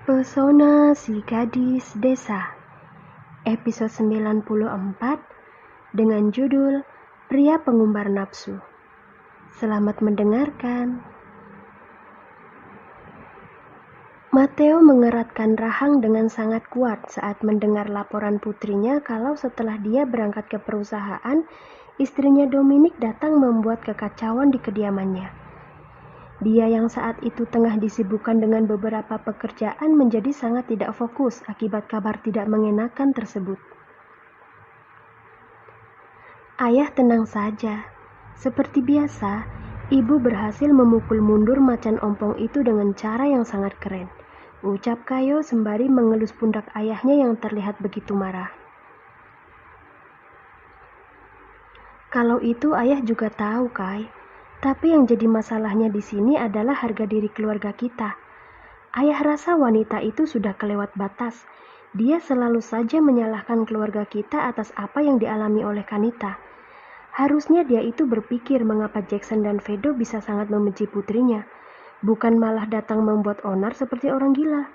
Pesona si Gadis Desa, episode 94 dengan judul Pria Pengumbar Nafsu. Selamat mendengarkan. Mateo mengeratkan rahang dengan sangat kuat saat mendengar laporan putrinya kalau setelah dia berangkat ke perusahaan, istrinya Dominic datang membuat kekacauan di kediamannya. Dia yang saat itu tengah disibukkan dengan beberapa pekerjaan menjadi sangat tidak fokus akibat kabar tidak mengenakan tersebut. Ayah tenang saja. Seperti biasa, ibu berhasil memukul mundur macan ompong itu dengan cara yang sangat keren. Ucap Kayo sembari mengelus pundak ayahnya yang terlihat begitu marah. Kalau itu ayah juga tahu, Kai. Tapi yang jadi masalahnya di sini adalah harga diri keluarga kita. Ayah rasa wanita itu sudah kelewat batas. Dia selalu saja menyalahkan keluarga kita atas apa yang dialami oleh Kanita. Harusnya dia itu berpikir mengapa Jackson dan Vedo bisa sangat membenci putrinya, bukan malah datang membuat onar seperti orang gila.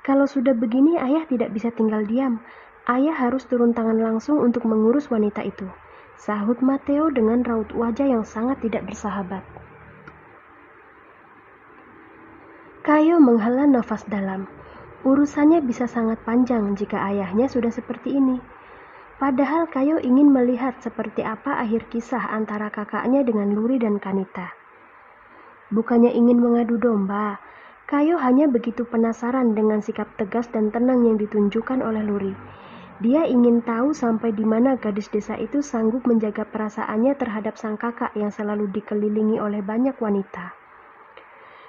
Kalau sudah begini, ayah tidak bisa tinggal diam. Ayah harus turun tangan langsung untuk mengurus wanita itu, sahut Mateo dengan raut wajah yang sangat tidak bersahabat. Kayo menghela nafas dalam. Urusannya bisa sangat panjang jika ayahnya sudah seperti ini. Padahal Kayo ingin melihat seperti apa akhir kisah antara kakaknya dengan Luri dan Kanita. Bukannya ingin mengadu domba, Kayo hanya begitu penasaran dengan sikap tegas dan tenang yang ditunjukkan oleh Luri. Dia ingin tahu sampai di mana gadis desa itu sanggup menjaga perasaannya terhadap sang kakak yang selalu dikelilingi oleh banyak wanita.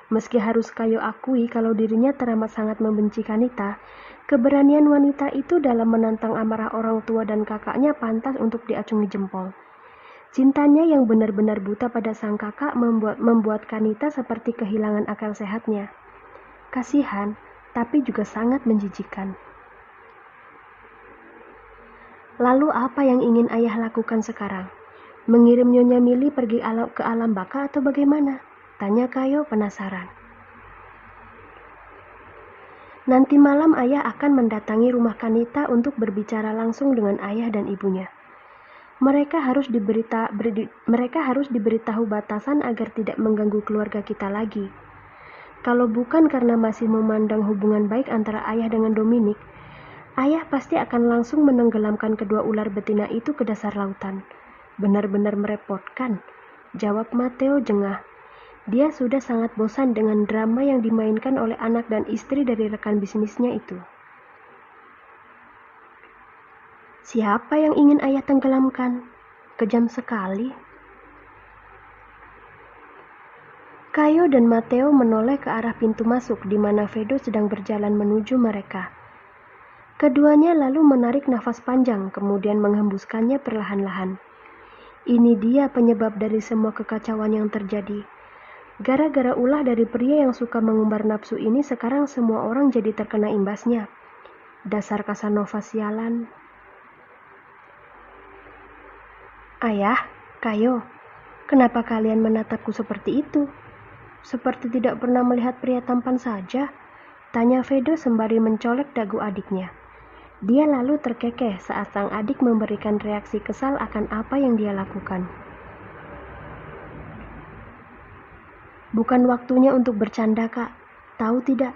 Meski harus Kayo akui kalau dirinya teramat sangat membenci Kanita, keberanian wanita itu dalam menantang amarah orang tua dan kakaknya pantas untuk diacungi jempol. Cintanya yang benar-benar buta pada sang kakak membuat Kanita seperti kehilangan akal sehatnya. Kasihan, tapi juga sangat menjijikan. Lalu apa yang ingin ayah lakukan sekarang? Mengirim Nyonya Mili pergi ke alam baka atau bagaimana? Tanya Kayo penasaran. Nanti malam ayah akan mendatangi rumah Kanita untuk berbicara langsung dengan ayah dan ibunya. Mereka harus diberitahu batasan agar tidak mengganggu keluarga kita lagi. Kalau bukan karena masih memandang hubungan baik antara ayah dengan Dominic, ayah pasti akan langsung menenggelamkan kedua ular betina itu ke dasar lautan. Benar-benar merepotkan, jawab Mateo jengah. Dia sudah sangat bosan dengan drama yang dimainkan oleh anak dan istri dari rekan bisnisnya itu. Siapa yang ingin ayah tenggelamkan? Kejam sekali. Kayo dan Mateo menoleh ke arah pintu masuk di mana Vedo sedang berjalan menuju mereka. Keduanya lalu menarik nafas panjang kemudian menghembuskannya perlahan-lahan. Ini dia penyebab dari semua kekacauan yang terjadi. Gara-gara ulah dari pria yang suka mengumbar nafsu ini sekarang semua orang jadi terkena imbasnya. Dasar Casanova sialan. Ayah, Kayo, kenapa kalian menatapku seperti itu? Seperti tidak pernah melihat pria tampan saja, tanya Vedo sembari mencolek dagu adiknya. Dia lalu terkekeh saat sang adik memberikan reaksi kesal akan apa yang dia lakukan. Bukan waktunya untuk bercanda, Kak. Tahu tidak,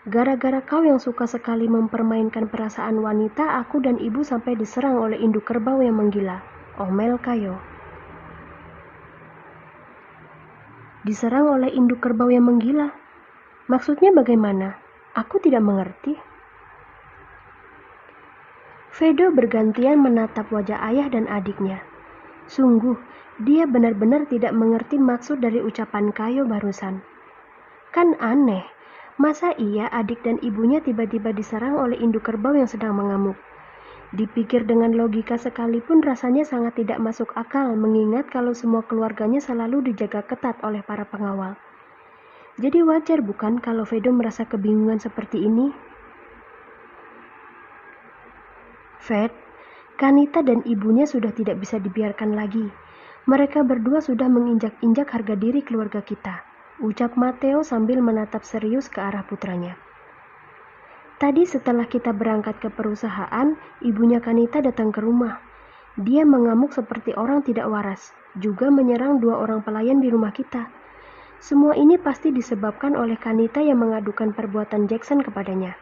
gara-gara kau yang suka sekali mempermainkan perasaan wanita, aku dan ibu sampai diserang oleh induk kerbau yang menggila. Omel Kayo. Diserang oleh induk kerbau yang menggila? Maksudnya bagaimana? Aku tidak mengerti. Vedo bergantian menatap wajah ayah dan adiknya. Sungguh, dia benar-benar tidak mengerti maksud dari ucapan Kayo barusan. Kan aneh, masa iya adik dan ibunya tiba-tiba diserang oleh induk kerbau yang sedang mengamuk? Dipikir dengan logika sekalipun rasanya sangat tidak masuk akal mengingat kalau semua keluarganya selalu dijaga ketat oleh para pengawal. Jadi wajar bukan kalau Vedo merasa kebingungan seperti ini? Ved, Kanita dan ibunya sudah tidak bisa dibiarkan lagi. Mereka berdua sudah menginjak-injak harga diri keluarga kita, ucap Mateo sambil menatap serius ke arah putranya. Tadi setelah kita berangkat ke perusahaan, ibunya Kanita datang ke rumah. Dia mengamuk seperti orang tidak waras, juga menyerang 2 orang pelayan di rumah kita. Semua ini pasti disebabkan oleh Kanita yang mengadukan perbuatan Jackson kepadanya.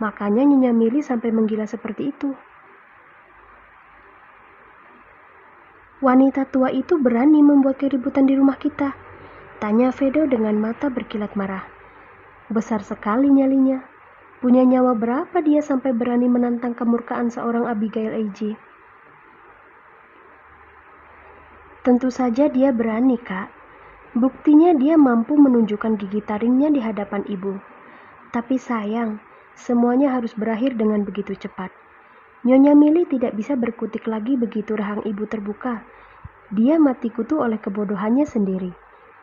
Makanya Nyonya Millie sampai menggila seperti itu. Wanita tua itu berani membuat keributan di rumah kita, tanya Vedo dengan mata berkilat marah. Besar sekali nyalinya. Punya nyawa berapa dia sampai berani menantang kemurkaan seorang Abigail A.J.? Tentu saja dia berani, Kak. Buktinya dia mampu menunjukkan gigi taringnya di hadapan ibu. Tapi sayang, semuanya harus berakhir dengan begitu cepat. Nyonya Millie tidak bisa berkutik lagi begitu rahang ibu terbuka. Dia mati kutu oleh kebodohannya sendiri,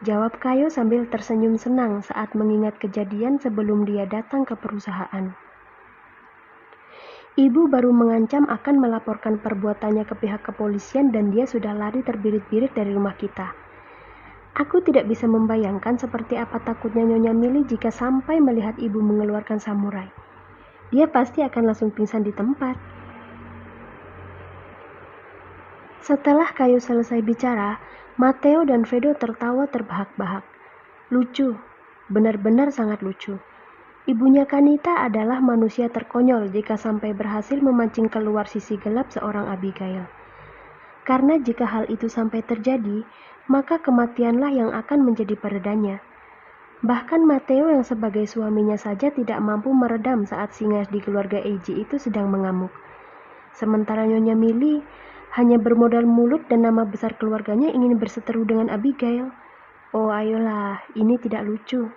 jawab Kayo sambil tersenyum senang saat mengingat kejadian sebelum dia datang ke perusahaan. Ibu baru mengancam akan melaporkan perbuatannya ke pihak kepolisian dan dia sudah lari terbirit-birit dari rumah kita. Aku tidak bisa membayangkan seperti apa takutnya Nyonya Millie jika sampai melihat ibu mengeluarkan samurai. Dia pasti akan langsung pingsan di tempat. Setelah Kayu selesai bicara, Matteo dan Vedo tertawa terbahak-bahak. Lucu, benar-benar sangat lucu. Ibunya Kanita adalah manusia terkonyol jika sampai berhasil memancing keluar sisi gelap seorang Abigail. Karena jika hal itu sampai terjadi, maka kematianlah yang akan menjadi peredanya. Bahkan Matteo yang sebagai suaminya saja tidak mampu meredam saat singa di keluarga Eiji itu sedang mengamuk. Sementara Nyonya Millie hanya bermodal mulut dan nama besar keluarganya ingin berseteru dengan Abigail. Oh ayolah, ini tidak lucu.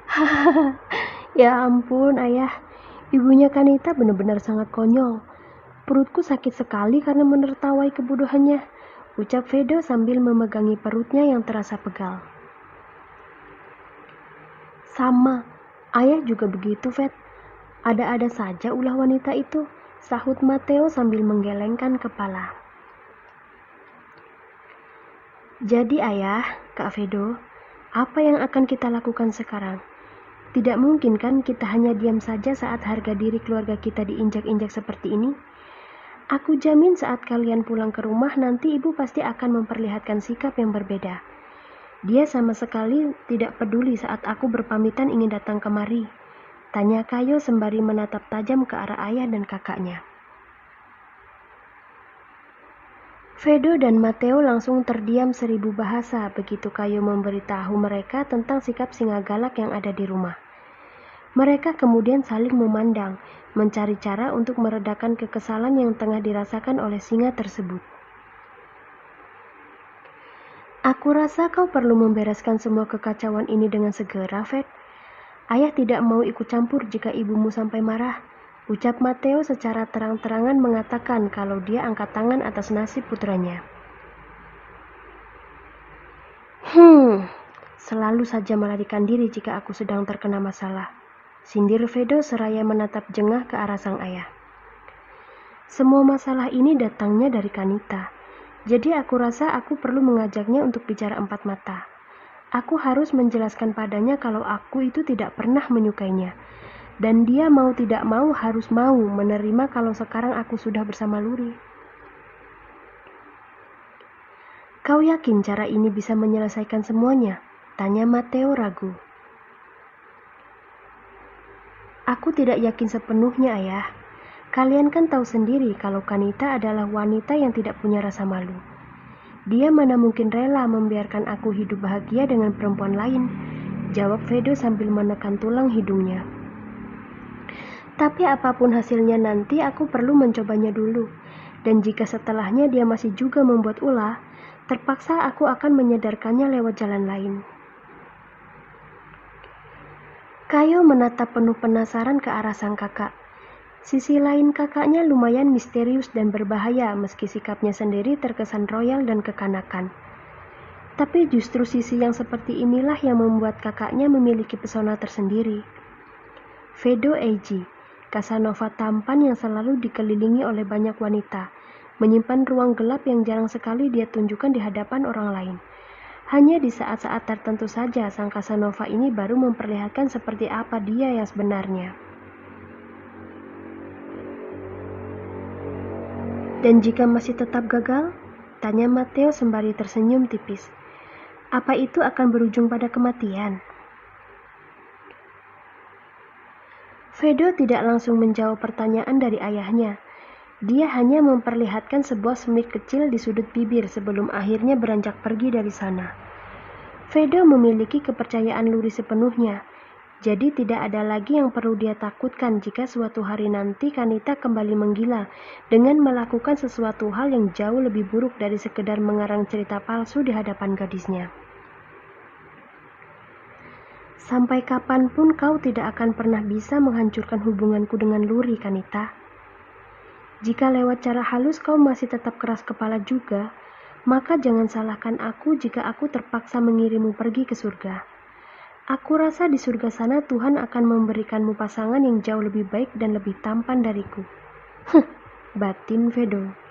Hahaha, ya ampun ayah, ibunya Kanita benar-benar sangat konyol. Perutku sakit sekali karena menertawai kebodohannya, ucap Vedo sambil memegangi perutnya yang terasa pegal. Sama, ayah juga begitu, Vet. Ada-ada saja ulah wanita itu, sahut Matteo sambil menggelengkan kepala. Jadi ayah, Kak Vedo, apa yang akan kita lakukan sekarang? Tidak mungkin kan kita hanya diam saja saat harga diri keluarga kita diinjak-injak seperti ini? Aku jamin saat kalian pulang ke rumah nanti ibu pasti akan memperlihatkan sikap yang berbeda. Dia sama sekali tidak peduli saat aku berpamitan ingin datang kemari, tanya Kayo sembari menatap tajam ke arah ayah dan kakaknya. Vedo dan Matteo langsung terdiam 1000 bahasa begitu Kayo memberitahu mereka tentang sikap singa galak yang ada di rumah. Mereka kemudian saling memandang, mencari cara untuk meredakan kekesalan yang tengah dirasakan oleh singa tersebut. Aku rasa kau perlu membereskan semua kekacauan ini dengan segera, Ved. Ayah tidak mau ikut campur jika ibumu sampai marah, ucap Matteo secara terang-terangan mengatakan kalau dia angkat tangan atas nasib putranya. Selalu saja melarikan diri jika aku sedang terkena masalah, sindir Vedo seraya menatap jengah ke arah sang ayah. Semua masalah ini datangnya dari Kanita, jadi aku rasa aku perlu mengajaknya untuk bicara 4 mata. Aku harus menjelaskan padanya kalau aku itu tidak pernah menyukainya, dan dia mau tidak mau harus mau menerima kalau sekarang aku sudah bersama Luri. Kau yakin cara ini bisa menyelesaikan semuanya? Tanya Matteo ragu. Aku tidak yakin sepenuhnya, ayah. Kalian kan tahu sendiri kalau Kanita adalah wanita yang tidak punya rasa malu. Dia mana mungkin rela membiarkan aku hidup bahagia dengan perempuan lain, jawab Vedo sambil menekan tulang hidungnya. Tapi apapun hasilnya nanti aku perlu mencobanya dulu, dan jika setelahnya dia masih juga membuat ulah, terpaksa aku akan menyadarkannya lewat jalan lain. Kayo menatap penuh penasaran ke arah sang kakak. Sisi lain kakaknya lumayan misterius dan berbahaya meski sikapnya sendiri terkesan royal dan kekanakan. Tapi justru sisi yang seperti inilah yang membuat kakaknya memiliki pesona tersendiri. Vedo Eiji, Casanova tampan yang selalu dikelilingi oleh banyak wanita, menyimpan ruang gelap yang jarang sekali dia tunjukkan di hadapan orang lain. Hanya di saat-saat tertentu saja sang Casanova ini baru memperlihatkan seperti apa dia yang sebenarnya. Dan jika masih tetap gagal? Tanya Matteo sembari tersenyum tipis. Apa itu akan berujung pada kematian? Fedro tidak langsung menjawab pertanyaan dari ayahnya. Dia hanya memperlihatkan sebuah semut kecil di sudut bibir sebelum akhirnya beranjak pergi dari sana. Fedro memiliki kepercayaan Luri sepenuhnya, jadi tidak ada lagi yang perlu dia takutkan jika suatu hari nanti Kanita kembali menggila dengan melakukan sesuatu hal yang jauh lebih buruk dari sekedar mengarang cerita palsu di hadapan gadisnya. Sampai kapanpun kau tidak akan pernah bisa menghancurkan hubunganku dengan Luri, Kanita. Jika lewat cara halus kau masih tetap keras kepala juga, maka jangan salahkan aku jika aku terpaksa mengirimmu pergi ke surga. Aku rasa di surga sana Tuhan akan memberikanmu pasangan yang jauh lebih baik dan lebih tampan dariku. Batin Fedro.